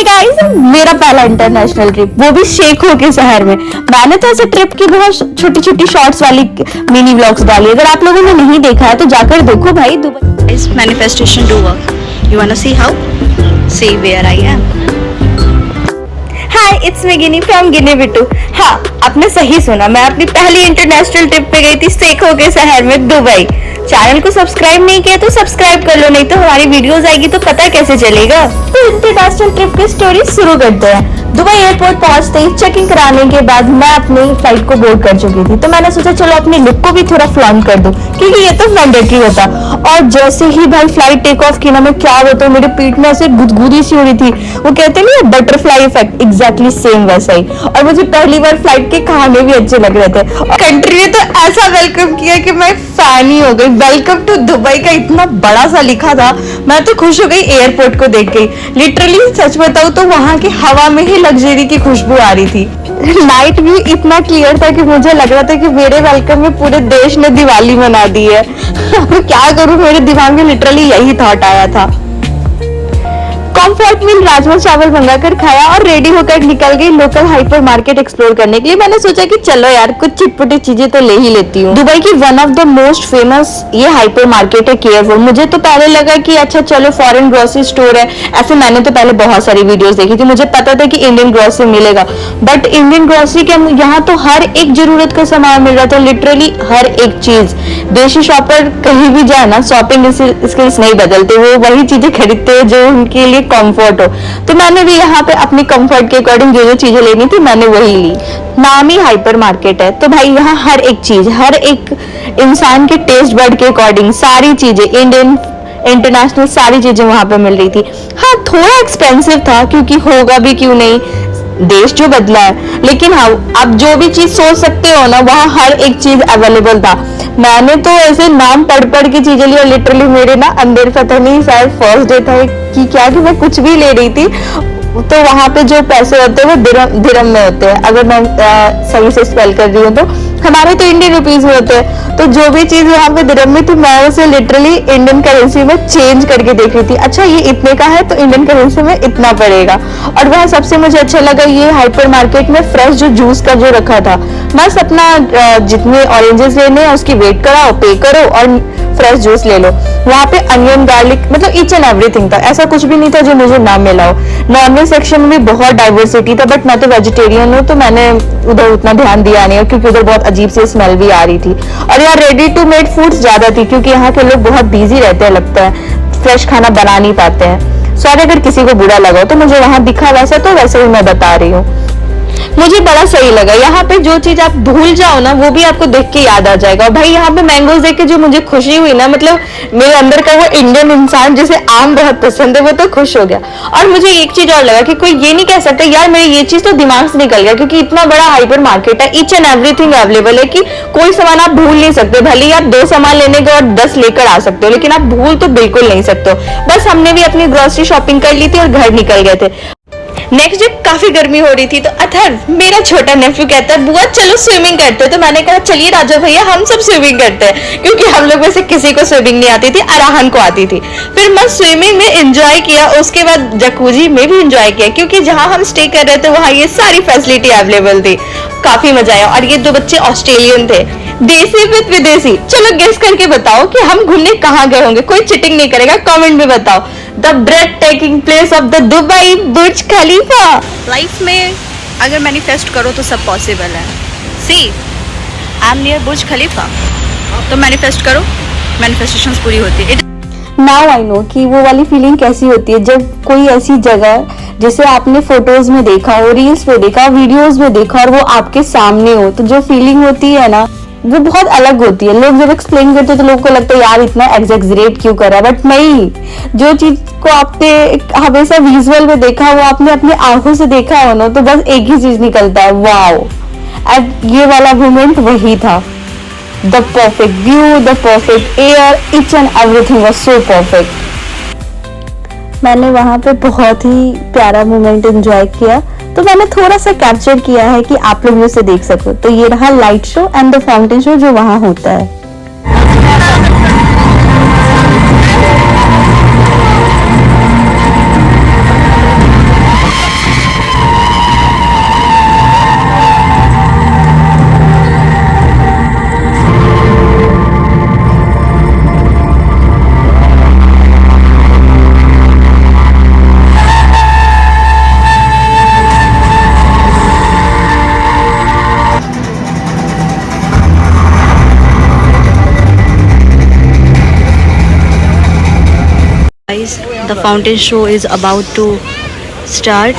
Hi guys, मेरा पहला international trip, वो भी शेखों के शहर में। मैंने तो ऐसे ट्रिप की बहुत छोटी छोटी शॉर्ट्स वाली मिनी व्लॉग्स डाली। अगर आप लोगों ने नहीं देखा है तो जाकर देखो भाई। Dubai Is manifestation do work? You wanna see how? See where I am. Hi, it's me Ginni from Ginni Bittu. हाँ, आपने सही सुना, मैं अपनी पहली इंटरनेशनल ट्रिप पे गई थी शेखों के शहर में, दुबई। चैनल को सब्सक्राइब नहीं किया तो सब्सक्राइब कर लो, नहीं तो हमारी वीडियोस आएगी तो पता कैसे चलेगा। तो इंटरनेशनल ट्रिप की स्टोरी शुरू करते हैं। दुबई एयरपोर्ट पहुंचते ही चेकिंग कराने के बाद मैं अपनी फ्लाइट को बोर्ड कर चुकी थी, तो मैंने सोचा चलो अपनी लुक को भी थोड़ा फ्लॉन्ट कर दूं, क्योंकि ये तो मैंडेटरी होता। और जैसे ही भाई फ्लाइट टेक ऑफ की ना, मैं क्या बताऊं, मेरे पीठ में ऐसे गुदगुदी सी हो रही थी। वो कहते नहीं बटरफ्लाई इफेक्ट, एग्जैक्टली सेम वैसा ही। और मुझे पहली बार फ्लाइट के खाने भी अच्छे लग रहे थे। और कंट्री ने तो ऐसा वेलकम किया कि मैं फैन ही हो गई। वेलकम टू दुबई का इतना बड़ा सा लिखा था, मैं तो खुश हो गई एयरपोर्ट को देख के। लिटरली सच बताऊं तो वहां की हवा में ही लग्जरी की खुशबू आ रही थी। नाइट व्यू इतना क्लियर था कि मुझे लग रहा था कि मेरे वेलकम में पूरे देश ने दिवाली मना दी है। क्या करूं, मेरे दिमाग में लिटरली यही थॉट आया था। कंफर्ट मील राजमा चावल मंगाकर खाया और रेडी होकर निकल गई लोकल हाइपर मार्केट एक्सप्लोर करने के लिए। मैंने सोचा कि चलो यार कुछ चिटपुटी चीजें तो ले ही लेती हूँ। दुबई की one of the most famous ये हाइपर मार्केट है केयरफुल। मुझे तो पहले लगा कि अच्छा चलो फॉरेन ग्रोसरी स्टोर है, ऐसे मैंने तो पहले बहुत सारी वीडियोस देखी थी, मुझे पता था कि इंडियन ग्रोसरी मिलेगा। बट इंडियन ग्रोसरी के यहाँ तो हर एक जरूरत का सामान मिल रहा था, लिटरली हर एक चीज। देशी शॉपर कहीं भी जाए ना, शॉपिंग स्किल्स नहीं बदलते, वो वही चीजें खरीदते हैं जो उनके लिए कंफर्ट हो। तो मैंने भी यहाँ पे अपनी कंफर्ट के अकॉर्डिंग जो जो चीजें लेनी थी मैंने वही ली। नाम ही हाइपर मार्केट है, तो भाई यहाँ हर एक चीज, हर एक इंसान के टेस्ट बर्ड के अकॉर्डिंग सारी चीजें, इंडियन इंटरनेशनल सारी चीजें वहां पे मिल रही थी। हाँ, थोड़ा एक्सपेंसिव था, क्योंकि होगा भी क्यों नहीं, देश जो बदला है। लेकिन हाँ, आप जो भी चीज सोच सकते हो ना, वहाँ हर एक चीज अवेलेबल था। मैंने तो ऐसे नाम पढ़ पढ़ के चीजें ली और लिटरली मेरे ना अंदर पता नहीं शायद फर्स्ट डे था कि क्या, कि मैं कुछ भी ले रही थी तो वहां पे जो पैसे होते हैं वो दिरम में होते हैं, अगर मैं सही से स्पेल कर रही हूँ तो। हमारे तो इंडियन रुपीज में होते हैं, तो जो भी चीज यहाँ पे दिरम में थी मैं उसे लिटरली इंडियन करेंसी में चेंज करके देख रही थी। अच्छा ये इतने का है तो इंडियन करेंसी में इतना पड़ेगा। और वह सबसे मुझे अच्छा लगा ये हाइपर मार्केट में फ्रेश जो जूस का जो रखा था, बस अपना जितने ऑरेंजेस लेने हैं उसकी वेट कराओ, पे करो और फ्रेश जूस ले लो। वहाँ पे अनियन गार्लिक मतलब ईच एंड एवरीथिंग था, ऐसा कुछ भी नहीं था जो मुझे ना मिला हो। नॉनवेज सेक्शन में भी बहुत डाइवर्सिटी था, बट मैं तो वेजिटेरियन हूँ तो मैंने उधर उतना ध्यान दिया नहीं, क्योंकि उधर बहुत अजीब सी स्मेल भी आ रही थी। और यहाँ रेडी टू मेड फूड्स ज्यादा थी, क्योंकि यहाँ के लोग बहुत बिजी रहते हैं, लगता है फ्रेश खाना बना नहीं पाते हैं। सॉरी अगर किसी को बुरा लगा तो मुझे वहां दिखा वैसा, तो वैसे ही मैं बता रही हूँ। मुझे बड़ा सही लगा, यहाँ पे जो चीज आप भूल जाओ ना वो भी आपको देख के याद आ जाएगा। और भाई यहाँ पे मैंगोज देख के जो मुझे खुशी हुई ना, मतलब मेरे अंदर का वो इंडियन इंसान जिसे आम बहुत पसंद है वो तो खुश हो गया। और मुझे एक चीज और लगा कि कोई ये नहीं कह सकता यार मेरे ये चीज तो दिमाग से निकल गया, क्योंकि इतना बड़ा हाइपर मार्केट है, ईच एंड एवरीथिंग अवेलेबल है कि कोई सामान आप भूल नहीं सकते। भले ही आप 2 सामान लेने के और 10 लेकर आ सकते हो, लेकिन आप भूल तो बिल्कुल नहीं सकते हो। बस हमने भी अपनी ग्रोसरी शॉपिंग कर ली थी और घर निकल गए थे। नेक्स्ट डे काफी गर्मी हो रही थी, तो अथर्व मेरा छोटा नेफ्यू कहता है बुआ चलो स्विमिंग करते हैं। तो मैंने कहा चलिए राजा भैया हम सब स्विमिंग करते हैं, क्योंकि हम लोग में से किसी को स्विमिंग नहीं आती थी, अराहन को आती थी। फिर मैं स्विमिंग में एंजॉय किया, उसके बाद जकूजी में भी एंजॉय किया, क्योंकि जहां हम स्टे कर रहे थे वहां ये सारी फैसिलिटी अवेलेबल थी। काफी मजा आया। और ये 2 बच्चे ऑस्ट्रेलियन थे, देसी विद विदेशी। चलो गेस करके बताओ कि हम घूमने कहाँ गए होंगे, कोई चिटिंग नहीं करेगा, कमेंट में बताओ। The ब्रेथटेकिंग place of the Dubai Burj Khalifa. Life में अगर मैनिफेस्ट करो तो सब पॉसिबल है। सी आई एम नियर बुर्ज खलीफा, तो मैनिफेस्ट करो, मैनिफेस्टेशंस पूरी होती है। नाउ आई नो कि वो वाली फीलिंग कैसी होती है जब कोई ऐसी जगह जिसे आपने फोटोज में देखा हो, रील्स पे देखा, वीडियोस में देखा और वो आपके सामने हो, तो जो फीलिंग होती है ना वो बहुत अलग होती है। लोग जब एक्सप्लेन करते हैं तो लोगों को लगता है यार इतना एग्जैजरेट क्यों कर रहा है, बट नहीं, जो चीज को आपने हमेशा विजुअल में देखा, वो आपने अपनी आंखों से देखा हो ना, तो बस एक ही चीज निकलता है, वाओ। एंड ये वाला मोमेंट वही था। The perfect view, the perfect air, each and everything was so perfect. मैंने वहां पे बहुत ही प्यारा मोमेंट एंजॉय किया, तो मैंने थोड़ा सा कैप्चर किया है कि आप लोग उसे देख सको। तो ये रहा light show and the fountain show जो वहां होता है। fountain show is about to start.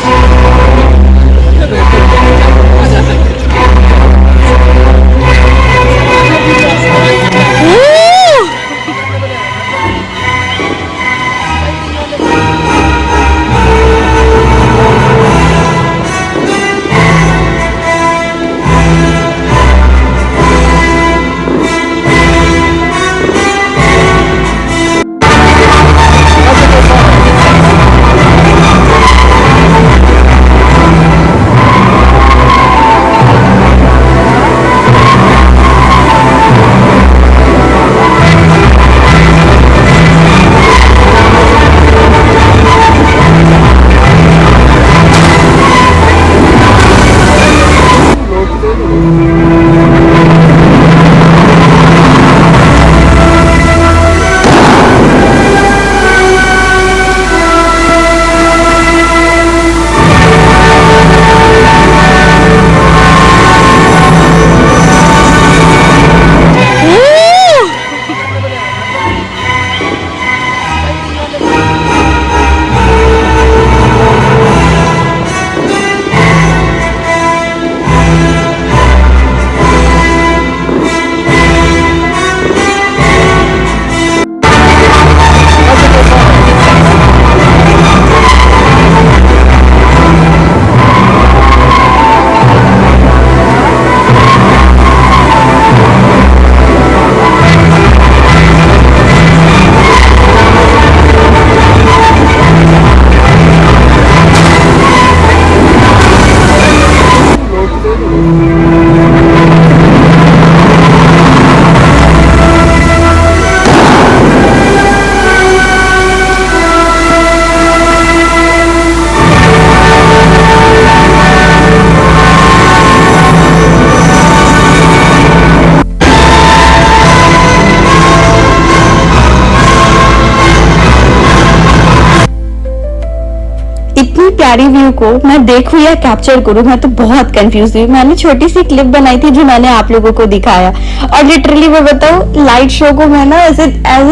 इतनी प्यारी व्यू को मैं देखूं या कैप्चर करूं, मैं तो बहुत कंफ्यूज हुई। मैंने छोटी सी क्लिप बनाई थी जो मैंने आप लोगों को दिखाया, और लिटरली मैं बताऊं लाइट शो को मैं ना ऐसे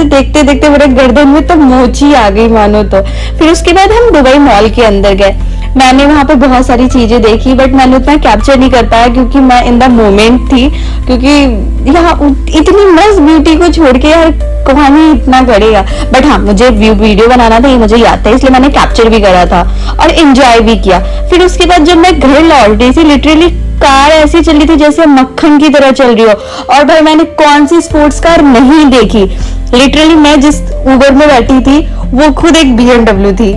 देखते देखते मेरे गर्दन में तो मोची आ गई मानो। तो फिर उसके बाद हम दुबई मॉल के अंदर गए। मैंने वहां पे बहुत सारी चीजें देखी, बट मैंने उतना कैप्चर नहीं कर पाया क्योंकि मैं इन द मोमेंट थी। क्योंकि यहाँ इतनी मस्त ब्यूटी को छोड़ के यार कौन ही इतना करेगा। बट हाँ, मुझे वीडियो बनाना था, ये मुझे याद था, इसलिए मैंने कैप्चर भी करा था और एंजॉय भी किया। फिर उसके बाद जब मैं घर लौट रही थी, लिटरली कार ऐसी चल रही थी जैसे मक्खन की तरह चल रही हो। और भाई मैंने कौन सी स्पोर्ट्स कार नहीं देखी। लिटरली मैं जिस उबर में बैठी थी वो खुद एक BMW थी।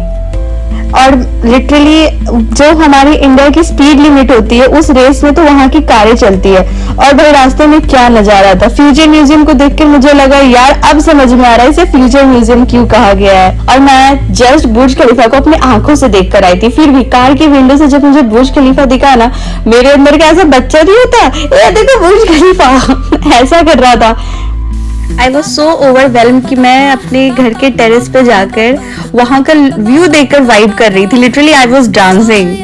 और लिटरली जो हमारी इंडिया की स्पीड लिमिट होती है उस रेस में तो वहां की कारें चलती है। और भाई रास्ते में क्या नजारा था। फ्यूचर म्यूजियम को देख कर मुझे लगा यार अब समझ में आ रहा है इसे फ्यूचर म्यूजियम क्यों कहा गया है। और मैं जस्ट बुर्ज खलीफा को अपनी आंखों से देख कर आई थी। फिर भी कार की विंडो से जब मुझे बुर्ज खलीफा दिखा ना, मेरे अंदर का ऐसा बच्चा नहीं होता, ये देखो बुर्ज खलीफा ऐसा कर रहा था। आई वॉज सो ओवरवेल्म कि मैं अपने घर के टेरेस पे जाकर वहां का व्यू देखकर वाइब कर रही थी। Literally I was dancing.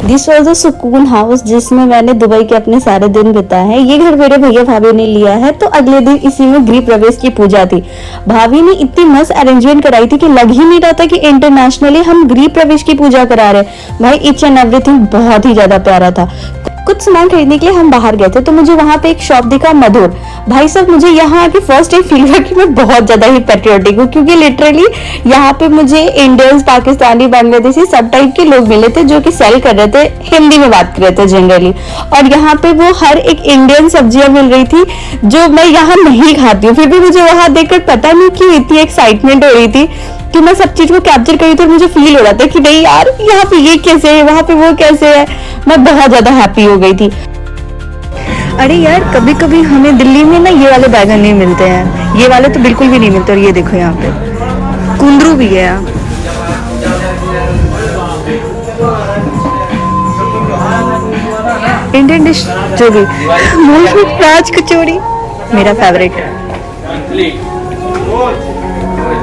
This was the सुकून हाउस जिसमें मैंने दुबई के अपने सारे दिन बिताए हैं। ये घर मेरे भैया भाभी ने लिया है, तो अगले दिन इसी में गृह प्रवेश की पूजा थी। भाभी ने इतनी मस्त अरेंजमेंट कराई थी कि लग ही नहीं रहा था कि इंटरनेशनली हम गृह प्रवेश की पूजा करा रहे। भाई ईच एंड एवरीथिंग बहुत ही ज्यादा प्यारा था। कुछ सामान खरीदने के लिए हम बाहर गए थे, तो मुझे वहां पे एक शॉप दिखा मधुर। भाई साहब मुझे यहाँ आके फर्स्ट टाइम फील हुआ कि मैं बहुत ज्यादा ही पेट्रियोटिक हूँ, क्योंकि लिटरली यहाँ पे मुझे इंडियंस, पाकिस्तानी, बांग्लादेशी सब टाइप के लोग मिले थे जो कि सेल कर रहे थे, हिंदी में बात कर रहे थे जनरली। और यहाँ पे वो हर एक इंडियन सब्जियां मिल रही थी जो मैं यहाँ नहीं खाती हूँ। फिर भी मुझे वहां देखकर पता नहीं क्यों इतनी एक्साइटमेंट हो रही थी कि मैं सब चीज को कैप्चर करी। तो मुझे फील हो रहा था कि नहीं यार यहाँ पे ये कैसे है, वहां पे वो कैसे है। मैं बहुत ज्यादा हैप्पी हो गई थी। अरे यार कभी कभी हमें दिल्ली में ना ये वाले बैगन नहीं मिलते हैं, ये वाले तो बिल्कुल भी नहीं मिलते। और ये देखो यहाँ पे कुंदरू भी है। इंडियन डिश जो भी, प्याज कचौड़ी मेरा फेवरेट।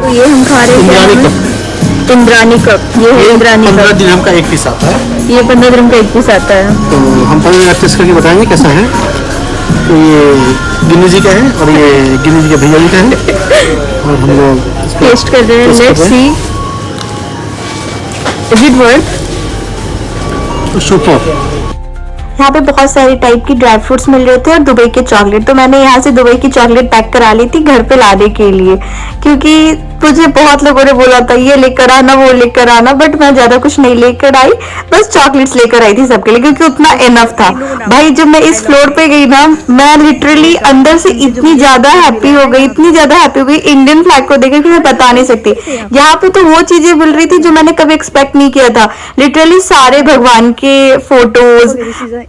तो ये हम खा रहे हैं इंद्रानी कप। ये है इंद्रानी कप। 15 दिरहम का एक पीस आता है। ये 15 दिरहम का एक पीस आता है। तो हम 15 मिनट टेस्ट करके बताएंगे कैसा है। तो ये गिन्नी जी का है और ये गिन्नी जी के भैया जी का है। और हम लोग टेस्ट कर रहे हैं, Taste कर लेट्स रहे सी इज इट वर्थ। सुपर। यहाँ पे बहुत सारे टाइप की ड्राई फ्रूट्स मिल रहे थे और दुबई के चॉकलेट, तो मैंने यहाँ से दुबई की चॉकलेट पैक करा ली थी घर पे लाने के लिए, क्योंकि मुझे बहुत लोगों ने बोला था ये लेकर आना वो लेकर आना, बट मैं ज्यादा कुछ नहीं लेकर आई, बस चॉकलेट्स लेकर आई थी सबके लिए, क्योंकि उतना इनफ था। भाई जब मैं इस फ्लोर पे गई ना, मैं लिटरली अंदर से इतनी ज्यादा हैप्पी हो गई, इतनी ज्यादा हैप्पी हो गई इंडियन फ्लैग को देखकर कि मैं बता नहीं सकती। यहाँ पे तो वो चीजें मिल रही थी जो मैंने कभी एक्सपेक्ट नहीं किया था। लिटरली सारे भगवान के फोटोज,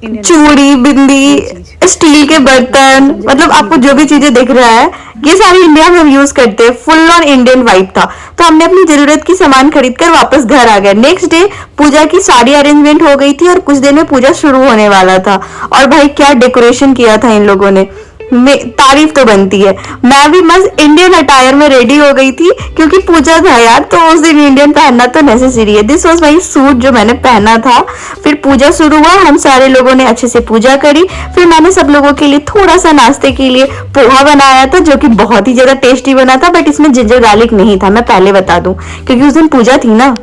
चूड़ी, बिंदी, स्टील के बर्तन, मतलब आपको जो भी चीजें दिख रहा है ये सारी इंडिया में हम यूज करते हैं। फुल ऑन इंडियन वाइब था। तो हमने अपनी जरूरत की सामान खरीद कर वापस घर आ गए। नेक्स्ट डे पूजा की सारी अरेंजमेंट हो गई थी और कुछ देर में पूजा शुरू होने वाला था। और भाई क्या डेकोरेशन किया था इन लोगों ने, तारीफ तो बनती है। मैं भी मस्त इंडियन अटायर में रेडी हो गई थी, क्योंकि पूजा था यार, तो उस दिन इंडियन पहनना तो नेसेसरी है। दिस वाज माय सूट जो मैंने पहना था। फिर पूजा शुरू हुआ, हम सारे लोगों ने अच्छे से पूजा करी। फिर मैंने सब लोगों के लिए थोड़ा सा नाश्ते के लिए पोहा बनाया था, जो कि बहुत ही ज्यादा टेस्टी बना था, बट इसमें जिंजर गार्लिक नहीं था, मैं पहले बता दूं, क्योंकि उस दिन पूजा थी ना।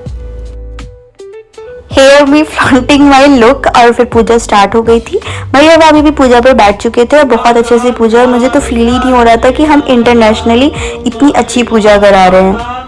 हेयर मी फ्लॉन्टिंग माई लुक, और फिर पूजा स्टार्ट हो गई थी। भैया भाभी भी पूजा पर बैठ चुके थे और बहुत अच्छे से पूजा, और मुझे तो फील ही नहीं हो रहा था कि हम इंटरनेशनली इतनी अच्छी पूजा करा रहे हैं।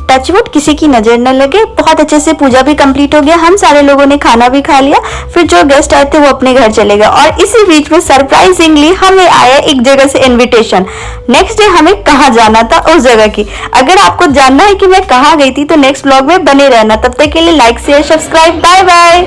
टचवुड किसी की नजर न लगे। बहुत अच्छे से पूजा भी कंप्लीट हो गया, हम सारे लोगों ने खाना भी खा लिया। फिर जो गेस्ट आए थे वो अपने घर चले गए, और इसी बीच में सरप्राइजिंगली हमें आया एक जगह से इनविटेशन। नेक्स्ट डे हमें कहाँ जाना था, उस जगह की। अगर आपको जानना है कि मैं कहाँ गई थी तो नेक्स्ट ब्लॉग में बने रहना। तब तक के लिए like share subscribe, bye bye.